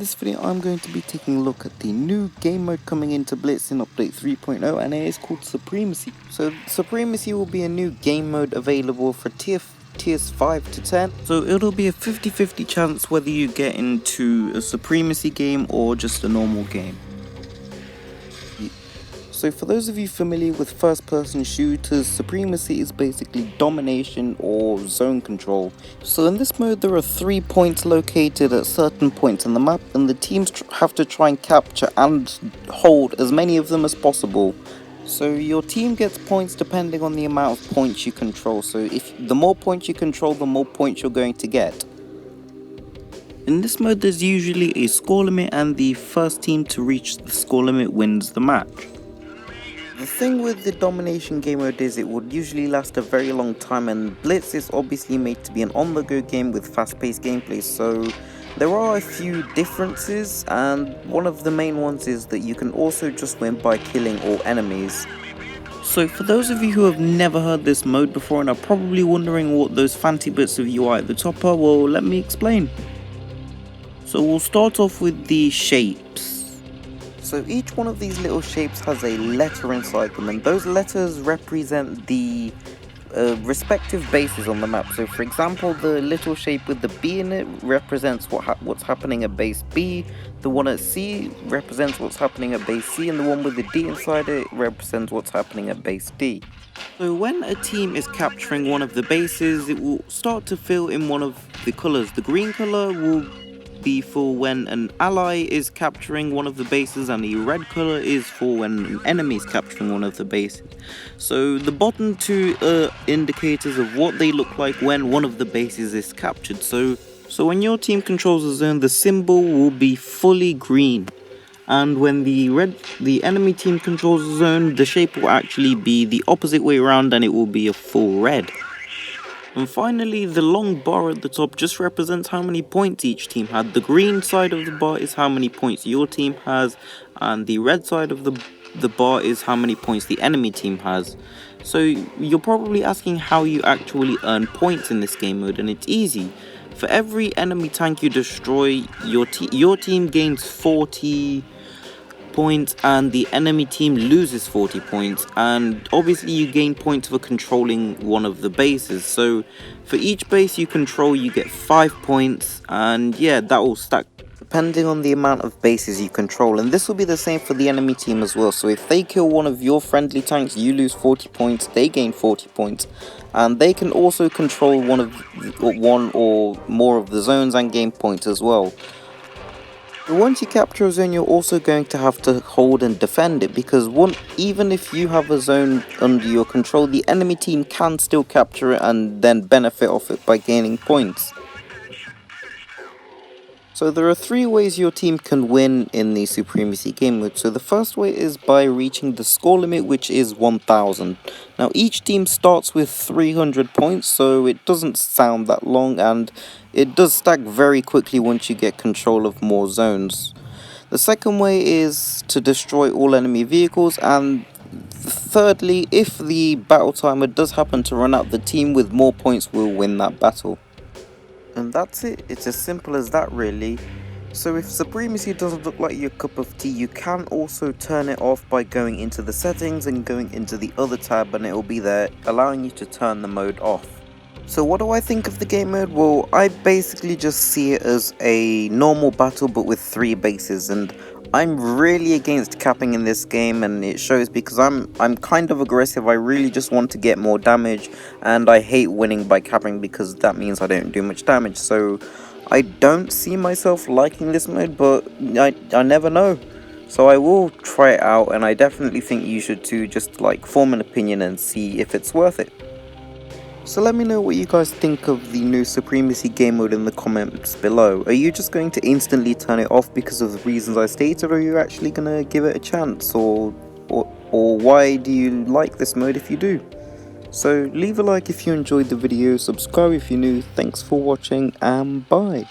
this video I'm going to be taking a look at the new game mode coming into Blitz in update 3.0, and it is called Supremacy. So Supremacy will be a new game mode available for tiers 5 to 10, so it'll be a 50-50 chance whether you get into a Supremacy game or just a normal game. So for those of you familiar with first-person shooters, Supremacy is basically domination or zone control. So in this mode there are 3 points located at certain points on the map, and the teams have to try and capture and hold as many of them as possible. So your team gets points depending on the amount of points you control, so if the more points you control, the more points you're going to get. In this mode there's usually a score limit, and the first team to reach the score limit wins the match. The thing with the domination game mode is it would usually last a very long time, and Blitz is obviously made to be an on-the-go game with fast-paced gameplay, so there are a few differences, and one of the main ones is that you can also just win by killing all enemies. So for those of you who have never heard this mode before and are probably wondering what those fancy bits of UI at the top are, well, let me explain. So we'll start off with the shapes. So each one of these little shapes has a letter inside them, and those letters represent the respective bases on the map. So for example, the little shape with the B in it represents what's happening at base B, the one at C represents what's happening at base C, and the one with the D inside it represents what's happening at base D. So when a team is capturing one of the bases, it will start to fill in one of the colours. The green colour will be for when an ally is capturing one of the bases, and the red color is for when an enemy is capturing one of the bases. So the bottom two are indicators of what they look like when one of the bases is captured. So when your team controls a zone, the symbol will be fully green, and when the enemy team controls a zone, the shape will actually be the opposite way around, and it will be a full red. And finally, the long bar at the top just represents how many points each team had. The green side of the bar is how many points your team has, and the red side of the bar is how many points the enemy team has. So you're probably asking how you actually earn points in this game mode, and it's easy. For every enemy tank you destroy, your team gains 40 points and the enemy team loses 40 points, and obviously you gain points for controlling one of the bases. So for each base you control you get 5 points, and yeah, that will stack depending on the amount of bases you control, and this will be the same for the enemy team as well. So if they kill one of your friendly tanks, you lose 40 points, they gain 40 points, and they can also control one or more of the zones and gain points as well. But once you capture a zone, you're also going to have to hold and defend it, because even if you have a zone under your control, the enemy team can still capture it and then benefit off it by gaining points. So there are 3 ways your team can win in the Supremacy game mode. So the first way is by reaching the score limit, which is 1000. Now each team starts with 300 points, so it doesn't sound that long, and it does stack very quickly once you get control of more zones. The second way is to destroy all enemy vehicles, and thirdly, if the battle timer does happen to run out, the team with more points will win that battle. And that's it, it's as simple as that really. So if Supremacy doesn't look like your cup of tea, you can also turn it off by going into the settings and going into the other tab, and it will be there allowing you to turn the mode off. So what do I think of the game mode? Well, I basically just see it as a normal battle but with 3 bases, and I'm really against capping in this game, and it shows because I'm kind of aggressive. I really just want to get more damage, and I hate winning by capping because that means I don't do much damage. So I don't see myself liking this mode, but I never know. So I will try it out, and I definitely think you should too, just like form an opinion and see if it's worth it. So let me know what you guys think of the new Supremacy game mode in the comments below. Are you just going to instantly turn it off because of the reasons I stated, or are you actually going to give it a chance? Or why do you like this mode if you do? So leave a like if you enjoyed the video, subscribe if you're new, thanks for watching, and bye.